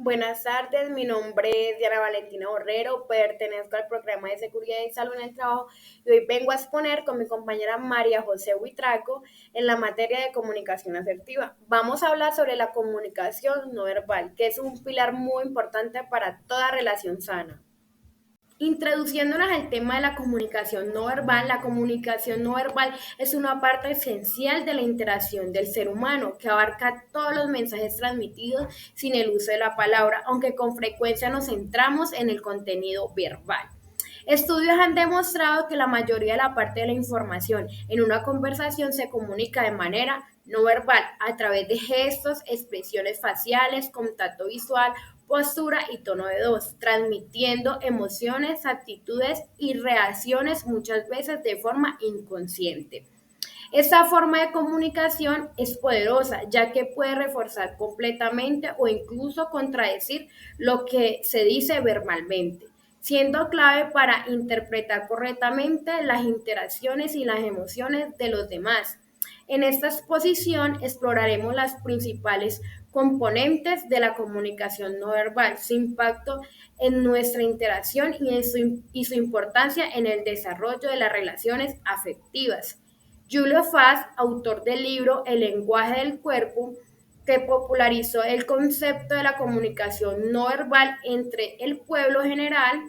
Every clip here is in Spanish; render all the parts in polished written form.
Buenas tardes, mi nombre es Diana Valentina Borrero, pertenezco al programa de seguridad y salud en el trabajo y hoy vengo a exponer con mi compañera María José Huitraco en la materia de comunicación asertiva. Vamos a hablar sobre la comunicación no verbal, que es un pilar muy importante para toda relación sana. Introduciéndonos al tema de la comunicación no verbal es una parte esencial de la interacción del ser humano que abarca todos los mensajes transmitidos sin el uso de la palabra, aunque con frecuencia nos centramos en el contenido verbal. Estudios han demostrado que la mayoría de la parte de la información en una conversación se comunica de manera no verbal a través de gestos, expresiones faciales, contacto visual, postura y tono de voz, transmitiendo emociones, actitudes y reacciones muchas veces de forma inconsciente. Esta forma de comunicación es poderosa, ya que puede reforzar completamente o incluso contradecir lo que se dice verbalmente, siendo clave para interpretar correctamente las interacciones y las emociones de los demás. En esta exposición exploraremos las principales componentes de la comunicación no verbal, su impacto en nuestra interacción y su importancia en el desarrollo de las relaciones afectivas. Julio Fast, autor del libro El lenguaje del cuerpo, que popularizó el concepto de la comunicación no verbal entre el pueblo general,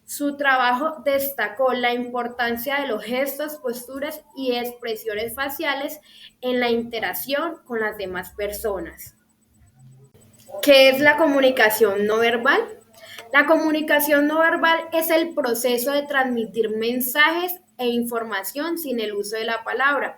su trabajo destacó la importancia de los gestos, posturas y expresiones faciales en la interacción con las demás personas. ¿Qué es la comunicación no verbal? La comunicación no verbal es el proceso de transmitir mensajes e información sin el uso de la palabra,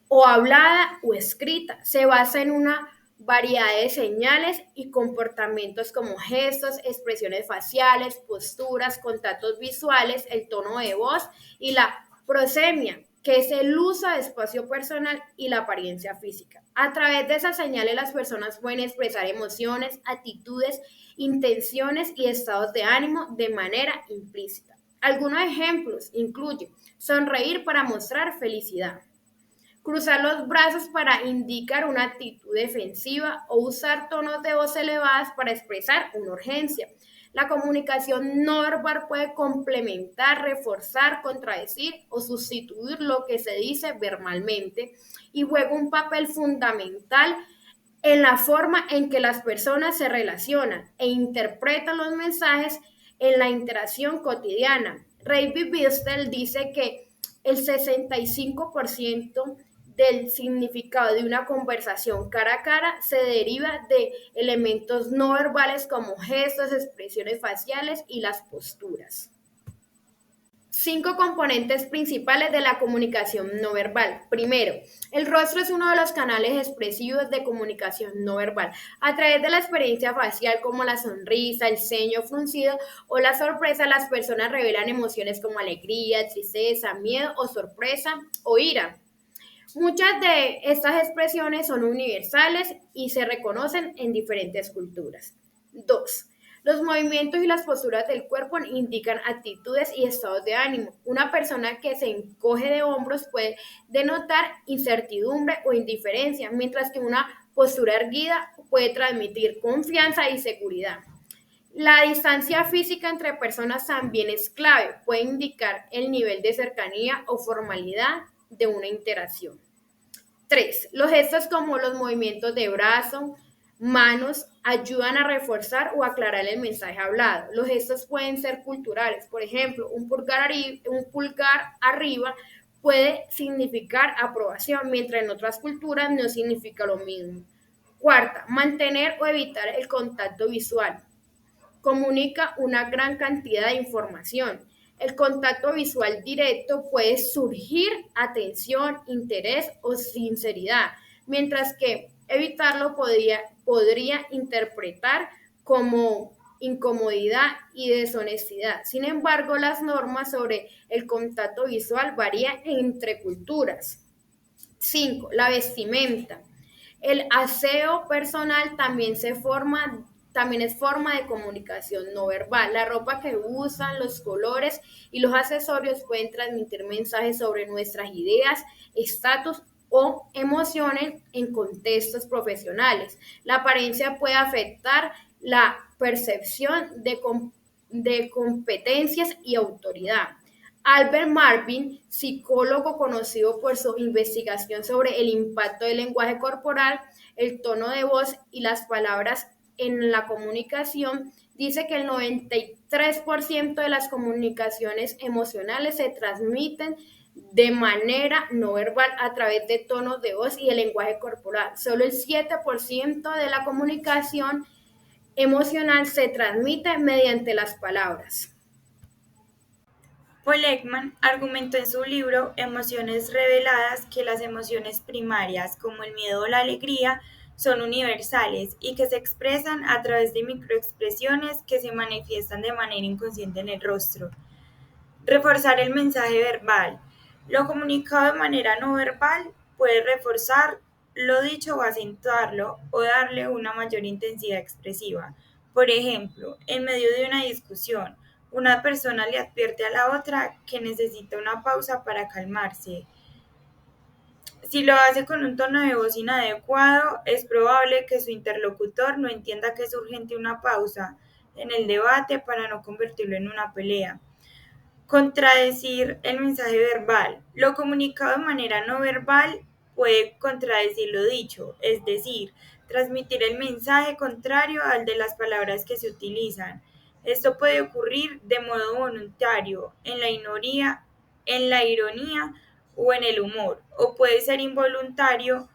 o hablada o escrita. Se basa en una variedad de señales y comportamientos como gestos, expresiones faciales, posturas, contactos visuales, el tono de voz y la prosemia, que es el uso de espacio personal y la apariencia física. A través de esas señales las personas pueden expresar emociones, actitudes, intenciones y estados de ánimo de manera implícita. Algunos ejemplos incluyen sonreír para mostrar felicidad, cruzar los brazos para indicar una actitud defensiva o usar tonos de voz elevados para expresar una urgencia. La comunicación no verbal puede complementar, reforzar, contradecir o sustituir lo que se dice verbalmente y juega un papel fundamental en la forma en que las personas se relacionan e interpretan los mensajes en la interacción cotidiana. Ray Bisbal dice que el 65% del significado de una conversación cara a cara se deriva de elementos no verbales como gestos, expresiones faciales y las posturas. 5 componentes principales de la comunicación no verbal. Primero, el rostro es uno de los canales expresivos de comunicación no verbal. A través de la experiencia facial como la sonrisa, el ceño fruncido o la sorpresa, las personas revelan emociones como alegría, tristeza, miedo o sorpresa o ira. Muchas de estas expresiones son universales y se reconocen en diferentes culturas. 2. Los movimientos y las posturas del cuerpo indican actitudes y estados de ánimo. Una persona que se encoge de hombros puede denotar incertidumbre o indiferencia, mientras que una postura erguida puede transmitir confianza y seguridad. La distancia física entre personas también es clave, puede indicar el nivel de cercanía o formalidad de una interacción. 3. Los gestos como los movimientos de brazo, manos, ayudan a reforzar o aclarar el mensaje hablado. Los gestos pueden ser culturales. Por ejemplo, un pulgar arriba puede significar aprobación, mientras en otras culturas no significa lo mismo. Cuarta, mantener o evitar el contacto visual. Comunica una gran cantidad de información. El contacto visual directo puede surgir atención, interés o sinceridad, mientras que evitarlo podría interpretar como incomodidad y deshonestidad. Sin embargo, las normas sobre el contacto visual varían entre culturas. 5. La vestimenta. El aseo personal también es forma de comunicación no verbal. La ropa que usan, los colores y los accesorios pueden transmitir mensajes sobre nuestras ideas, estatus o emociones en contextos profesionales. La apariencia puede afectar la percepción de competencias y autoridad. Albert Marvin, psicólogo conocido por su investigación sobre el impacto del lenguaje corporal, el tono de voz y las palabras en la comunicación, dice que el 93% de las comunicaciones emocionales se transmiten de manera no verbal a través de tonos de voz y el lenguaje corporal. Solo el 7% de la comunicación emocional se transmite mediante las palabras. Paul Ekman argumentó en su libro Emociones reveladas que las emociones primarias, como el miedo o la alegría, son universales y que se expresan a través de microexpresiones que se manifiestan de manera inconsciente en el rostro. Reforzar el mensaje verbal. Lo comunicado de manera no verbal puede reforzar lo dicho o acentuarlo o darle una mayor intensidad expresiva. Por ejemplo, en medio de una discusión, una persona le advierte a la otra que necesita una pausa para calmarse. Si lo hace con un tono de voz inadecuado, es probable que su interlocutor no entienda que es urgente una pausa en el debate para no convertirlo en una pelea. Contradecir el mensaje verbal. Lo comunicado de manera no verbal puede contradecir lo dicho, es decir, transmitir el mensaje contrario al de las palabras que se utilizan. Esto puede ocurrir de modo voluntario, en la ironía o en el humor, o puede ser involuntario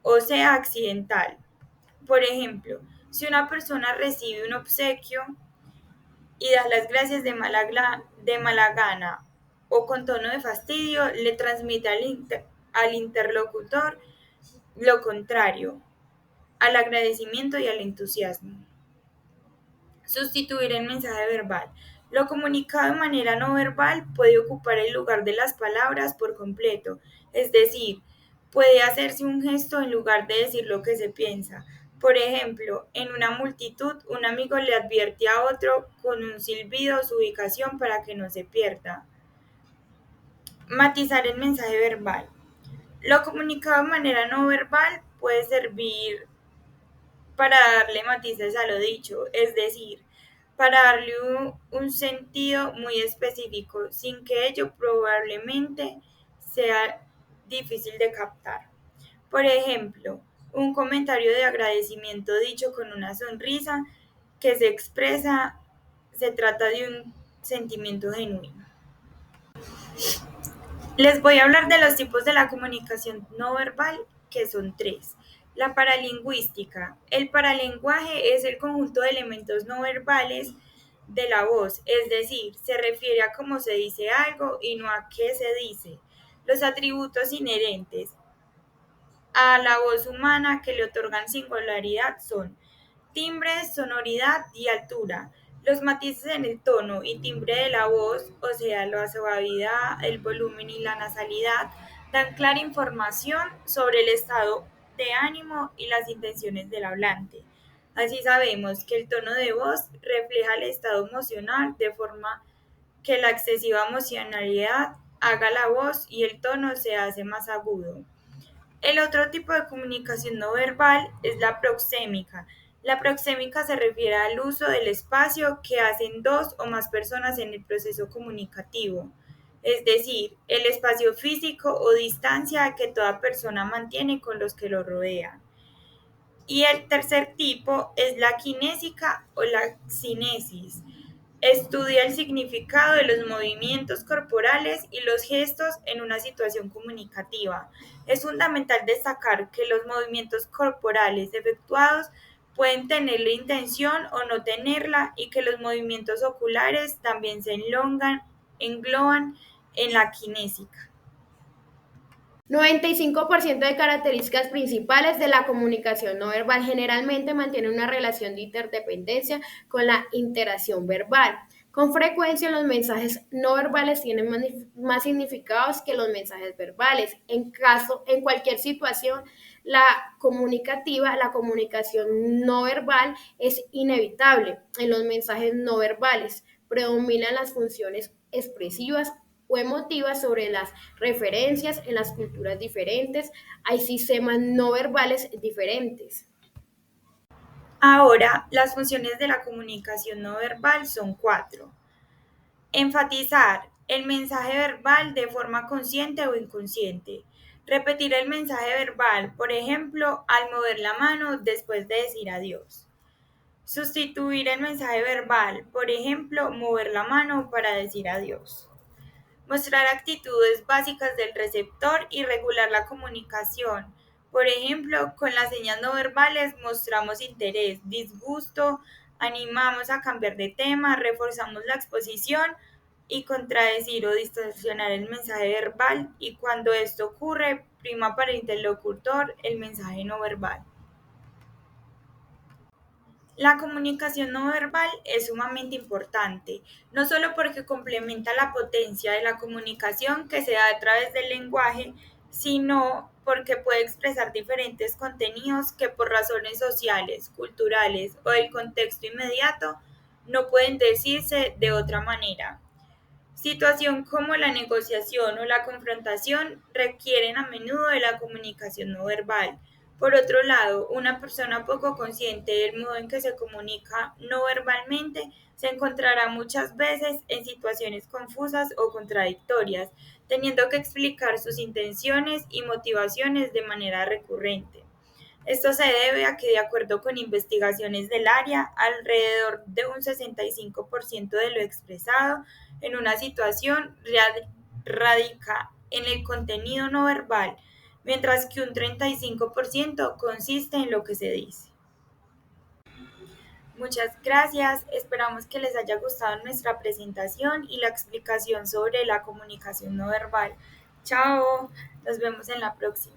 o sea accidental. Por ejemplo, si una persona recibe un obsequio y da las gracias de mala gana o con tono de fastidio, le transmite al interlocutor lo contrario, al agradecimiento y al entusiasmo. Sustituir el mensaje verbal. Lo comunicado de manera no verbal puede ocupar el lugar de las palabras por completo, es decir, puede hacerse un gesto en lugar de decir lo que se piensa. Por ejemplo, en una multitud, un amigo le advierte a otro con un silbido su ubicación para que no se pierda. Matizar el mensaje verbal. Lo comunicado de manera no verbal puede servir para darle matices a lo dicho, es decir, para darle un sentido muy específico, sin que ello probablemente sea difícil de captar. Por ejemplo, un comentario de agradecimiento dicho con una sonrisa que se expresa, se trata de un sentimiento genuino. Les voy a hablar de los tipos de la comunicación no verbal, que son tres. La paralingüística. El paralenguaje es el conjunto de elementos no verbales de la voz, es decir, se refiere a cómo se dice algo y no a qué se dice. Los atributos inherentes a la voz humana que le otorgan singularidad son timbre, sonoridad y altura. Los matices en el tono y timbre de la voz, o sea, la suavidad, el volumen y la nasalidad, dan clara información sobre el estado de ánimo y las intenciones del hablante. Así sabemos que el tono de voz refleja el estado emocional de forma que la excesiva emocionalidad haga la voz y el tono se hace más agudo. El otro tipo de comunicación no verbal es la proxémica. La proxémica se refiere al uso del espacio que hacen dos o más personas en el proceso comunicativo, es decir, el espacio físico o distancia que toda persona mantiene con los que lo rodean. Y el tercer tipo es la kinésica o la cinesis. Estudia el significado de los movimientos corporales y los gestos en una situación comunicativa. Es fundamental destacar que los movimientos corporales efectuados pueden tener la intención o no tenerla y que los movimientos oculares también se engloban en la kinésica. 95% de características principales de la comunicación no verbal generalmente mantiene una relación de interdependencia con la interacción verbal. Con frecuencia los mensajes no verbales tienen más significados que los mensajes verbales. En cualquier situación la comunicación no verbal es inevitable. En los mensajes no verbales predominan las funciones expresivas o emotivas sobre las referencias en las culturas diferentes. Hay sistemas no verbales diferentes. Ahora, las funciones de la comunicación no verbal son 4. Enfatizar el mensaje verbal de forma consciente o inconsciente. Repetir el mensaje verbal, por ejemplo, al mover la mano después de decir adiós. Sustituir el mensaje verbal, por ejemplo, mover la mano para decir adiós. Mostrar actitudes básicas del receptor y regular la comunicación. Por ejemplo, con las señas no verbales mostramos interés, disgusto, animamos a cambiar de tema, reforzamos la exposición y contradecir o distorsionar el mensaje verbal, y cuando esto ocurre, prima para el interlocutor el mensaje no verbal. La comunicación no verbal es sumamente importante, no solo porque complementa la potencia de la comunicación que se da a través del lenguaje, sino porque puede expresar diferentes contenidos que por razones sociales, culturales o del contexto inmediato no pueden decirse de otra manera. Situación como la negociación o la confrontación requieren a menudo de la comunicación no verbal. Por otro lado, una persona poco consciente del modo en que se comunica no verbalmente se encontrará muchas veces en situaciones confusas o contradictorias, teniendo que explicar sus intenciones y motivaciones de manera recurrente. Esto se debe a que, de acuerdo con investigaciones del área, alrededor de un 65% de lo expresado en una situación radica en el contenido no verbal, mientras que un 35% consiste en lo que se dice. Muchas gracias, esperamos que les haya gustado nuestra presentación y la explicación sobre la comunicación no verbal. Chao, nos vemos en la próxima.